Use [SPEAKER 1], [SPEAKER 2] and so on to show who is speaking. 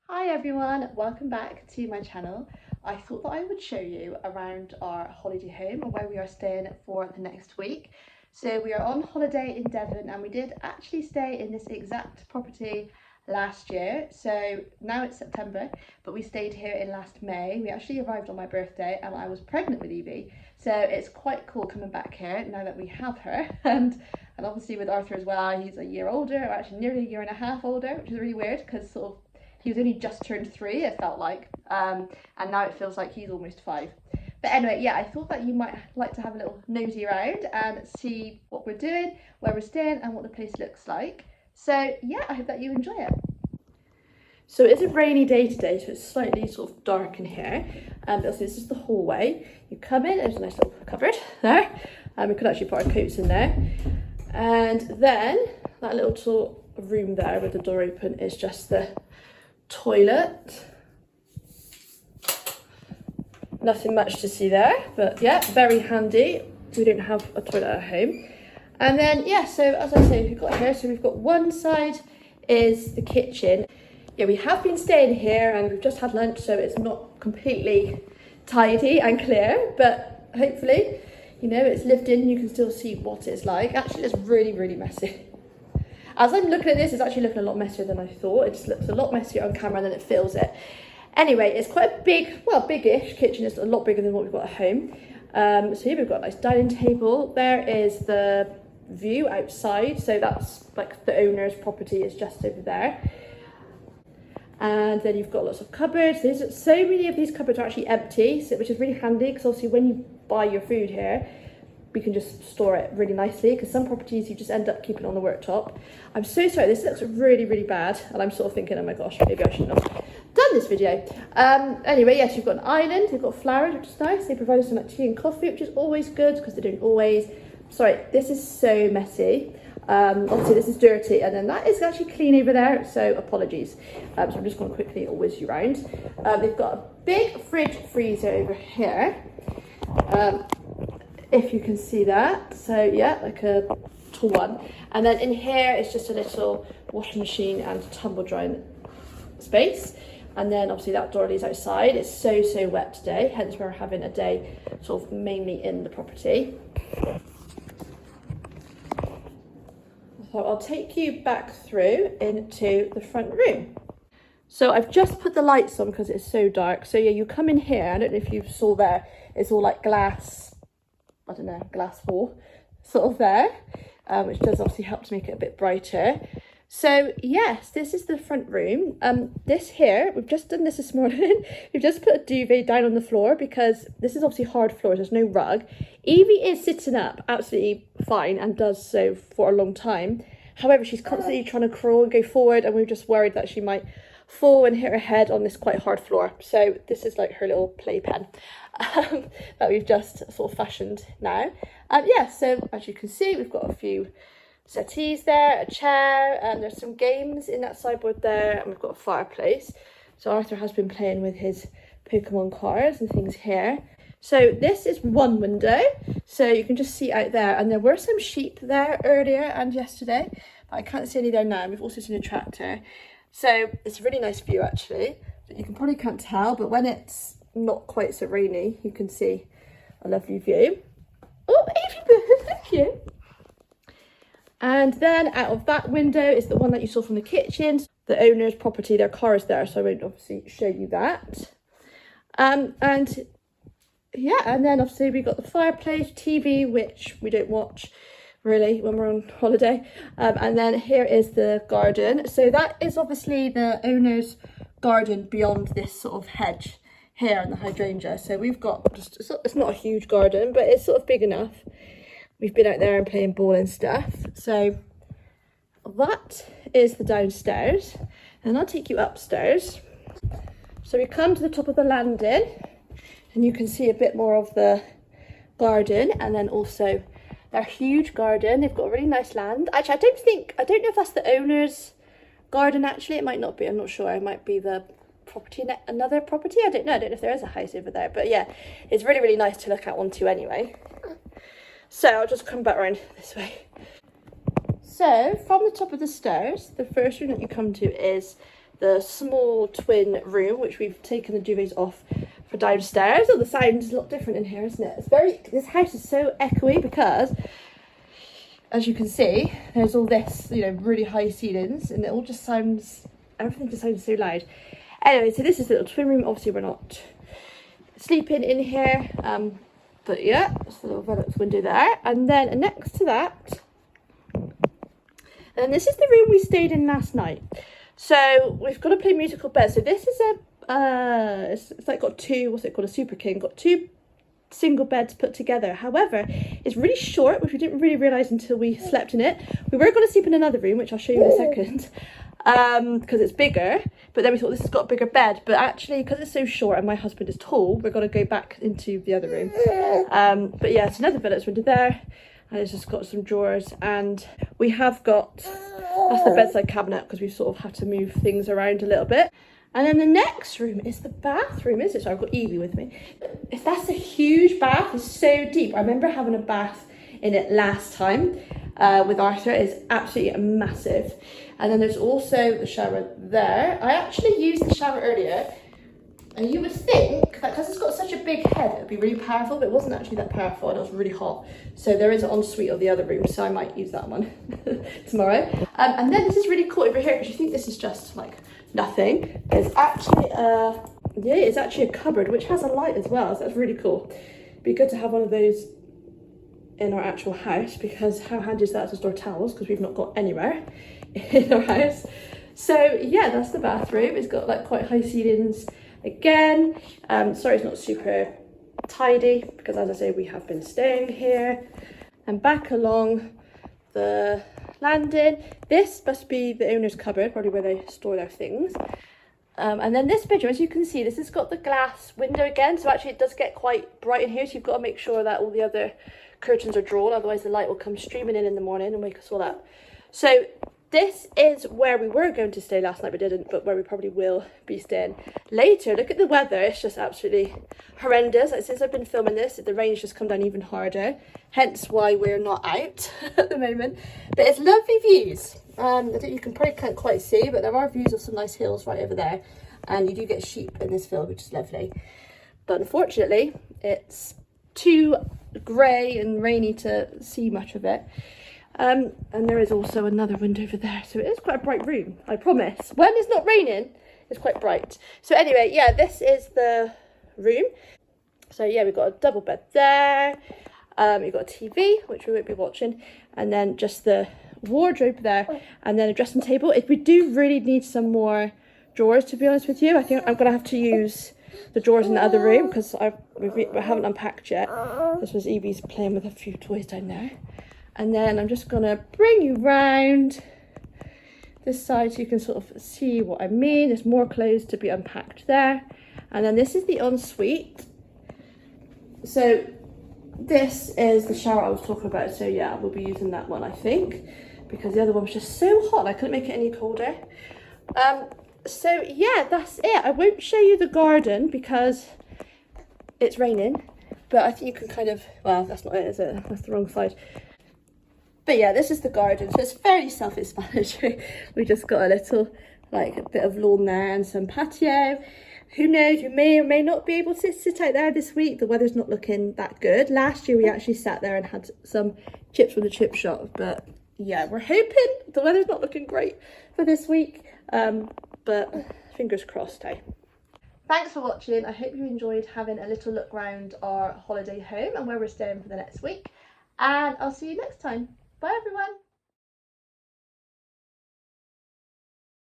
[SPEAKER 1] Hi everyone, welcome back to my channel. I thought that I would show you around our holiday home and where we are staying for the next week. So we are on holiday in Devon and we did actually stay in this exact property last year. So now it's September, but we stayed here in last May. We actually arrived on my birthday and I was pregnant with Evie. So it's quite cool coming back here now that we have her. And obviously with Arthur as well, he's a year older, or actually nearly a year and a half older, which is really weird because sort of he was only just turned 3, it felt like, and now it feels like he's almost 5. But anyway, yeah, I thought that you might like to have a little nosy around and see what we're doing, where we're staying, and what the place looks like. So yeah, I hope that you enjoy it. So it's a rainy day today, so it's slightly sort of dark in here. So this is the hallway. You come in, there's a nice little cupboard there. We could actually put our coats in there. And then that little room there with the door open is just the toilet. Nothing much to see there, but yeah, very handy. We don't have a toilet at home. And then yeah, so as I say, we've got here, so we've got one side is the kitchen. Yeah, we have been staying here and we've just had lunch, so it's not completely tidy and clear, but hopefully, you know, it's lived in and you can still see what it's like. Actually, it's really messy. As I'm looking at this, it's actually looking a lot messier than I thought. It just looks a lot messier on camera than it feels it. Anyway, it's quite a big, well, big-ish kitchen. It's a lot bigger than what we've got at home. So here we've got a nice dining table. There is the view outside. So that's like the owner's property is just over there. And then you've got lots of cupboards. There's so many of these cupboards are actually empty, so, which is really handy because obviously when you buy your food here, we can just store it really nicely, because some properties you just end up keeping on the worktop. I'm so sorry, this looks really bad, and I'm sort of thinking, oh my gosh, maybe I shouldn't have done this video. Anyway, yes, you've got an island, you've got flowers, which is nice. They provide us some like tea and coffee, which is always good, because they don't always. Sorry, this is so messy. Obviously this is dirty, and then that is actually clean over there, so apologies. So I'm just going to quickly whiz you around. They've got a big fridge freezer over here. If you can see that, so yeah, like a tall one. And then in here it's just a little washing machine and tumble drying space. And then obviously that door leads outside. It's so wet today, hence we're having a day sort of mainly in the property. So I'll take you back through into the front room. So I've just put the lights on because it's so dark. So yeah, you come in here, I don't know if you saw there, it's all like glass, I don't know, glass wall sort of there, which does obviously help to make it a bit brighter. So yes, this is the front room. This here, we've just done this morning. We've just put a duvet down on the floor because this is obviously hard floors, there's no rug. Evie is sitting up absolutely fine and does so for a long time. However, she's constantly trying to crawl and go forward, and we're just worried that she might fall and hit her head on this quite hard floor. So this is like her little playpen that we've just sort of fashioned now. Yeah, so as you can see, we've got a few settees there, a chair, and there's some games in that sideboard there, and we've got a fireplace. So Arthur has been playing with his Pokemon cards and things here. So this is one window, so you can just see out there, and there were some sheep there earlier and yesterday, but I can't see any there now. We've also seen a tractor. So it's a really nice view actually. You can probably can't tell, but when it's not quite so rainy, you can see a lovely view. Oh, thank you. And then out of that window is the one that you saw from the kitchen. The owner's property, their car is there, so I won't obviously show you that. And yeah, and then obviously we got the fireplace, TV, which we don't watch really when we're on holiday. And then here is the garden. So that is obviously the owner's garden beyond this sort of hedge here and the hydrangea. So we've got just, it's not a huge garden, but it's sort of big enough. We've been out there and playing ball and stuff. So that is the downstairs, and I'll take you upstairs. So we come to the top of the landing, and you can see a bit more of the garden, and then also their huge garden. They've got a really nice land. Actually, I don't know if that's the owner's garden actually. It might not be, I'm not sure. It might be the property, another property. I don't know if there is a house over there, but yeah, it's really nice to look out onto anyway. So I'll just come back around this way. So from the top of the stairs, the first room that you come to is the small twin room, which we've taken the duvets off for downstairs. Oh, the sound's a lot different in here, isn't it? This house is so echoey because, as you can see, there's all this, you know, really high ceilings, and it all just sounds, everything just sounds so loud. Anyway, so this is the little twin room. Obviously we're not sleeping in here, but yeah, that's the little Velux window there. And then next to that, and this is the room we stayed in last night. So we've got a play musical bed. So this is it's like got two, what's it called, a Super King, got two single beds put together. However, it's really short, which we didn't really realise until we slept in it. We were going to sleep in another room, which I'll show you in a second, because it's bigger, but then we thought this has got a bigger bed, but actually because it's so short and my husband is tall, we're going to go back into the other room. But yeah, it's another Velux window there, and it's just got some drawers, and we have got, that's the bedside cabinet, because we sort of had to move things around a little bit. And then the next room is the bathroom, is it? So I've got Evie with me. That's a huge bath, it's so deep. I remember having a bath in it last time with Arthur. It's absolutely massive. And then there's also the shower there. I actually used the shower earlier, and you would think that because it's got such a big head, it would be really powerful, but it wasn't actually that powerful, and it was really hot. So there is an ensuite of the other room, so I might use that one tomorrow. And then this is really cool over here, because you think this is just like nothing. It's actually it's actually a cupboard which has a light as well, so that's really cool. Be good to have one of those in our actual house, because how handy is that to store towels, because we've not got anywhere in our house. So yeah, that's the bathroom. It's got like quite high ceilings again. Sorry it's not super tidy, because as I say, we have been staying here. And back along the landing, this must be the owner's cupboard, probably where they store their things. And then this bedroom, as you can see, this has got the glass window again, so actually it does get quite bright in here, so you've got to make sure that all the other curtains are drawn, otherwise the light will come streaming in the morning and wake us all up. So this is where we were going to stay last night, but didn't, but where we probably will be staying later. Look at the weather, it's just absolutely horrendous. Like, since I've been filming this, the rain's just come down even harder, hence why we're not out at the moment. But it's lovely views. I think you can't quite see, but there are views of some nice hills right over there, and you do get sheep in this field, which is lovely. But unfortunately, it's too grey and rainy to see much of it. And there is also another window over there, so it is quite a bright room, I promise. When it's not raining, it's quite bright. So anyway, yeah, this is the room. So yeah, we've got a double bed there. We've got a TV, which we won't be watching, and then just the wardrobe there, and then a dressing table. If we do really need some more drawers, to be honest with you, I think I'm gonna have to use the drawers in the other room, because we haven't unpacked yet. This was Evie's playing with a few toys down there. And then I'm just gonna bring you round this side so you can sort of see what I mean. There's more clothes to be unpacked there. And then this is the ensuite. So this is the shower I was talking about. So yeah, we'll be using that one, I think, because the other one was just so hot. I couldn't make it any colder. So yeah, that's it. I won't show you the garden because it's raining, but I think you can kind of, well, that's not it, is it? That's the wrong side. But yeah, this is the garden, so it's fairly self-explanatory. We just got a little, like, a bit of lawn there and some patio. Who knows, you may or may not be able to sit out there this week. The weather's not looking that good. Last year we actually sat there and had some chips from the chip shop, but yeah, we're hoping the weather's not looking great for this week. But fingers crossed, eh? Thanks for watching. I hope you enjoyed having a little look around our holiday home and where we're staying for the next week. And I'll see you next time. Bye everyone.